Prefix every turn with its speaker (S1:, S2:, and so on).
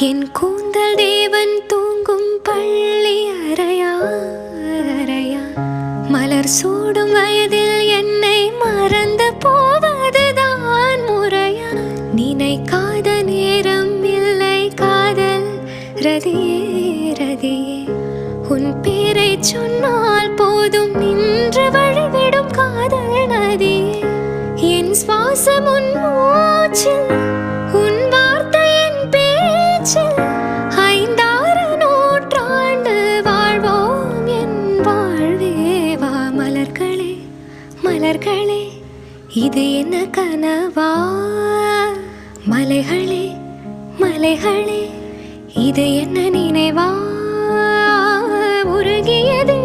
S1: என் கூந்தல் தேவன் தூங்கும் பள்ளி அறையா மலர் சூடும் வயதில் என்னை மறந்து போவதுதான் முறையா? நினைக்காத நேரம் இல்லை காதல் ரதியே உன் பேரை சொன்னால் போதும் நின்று வழிவிடும் காதல் நதியே. என் சுவாசம் உன் மூச்சில், உன் வார்த்தையின் பேச்சில், 5-6 நூற்றாண்டு வாழ்வோம் என் வாழ்வேவா. மலர்களே மலர்களே இது என்ன கனவா? மலைகளே மலைகளே இது என்ன நினைவா? உருகியது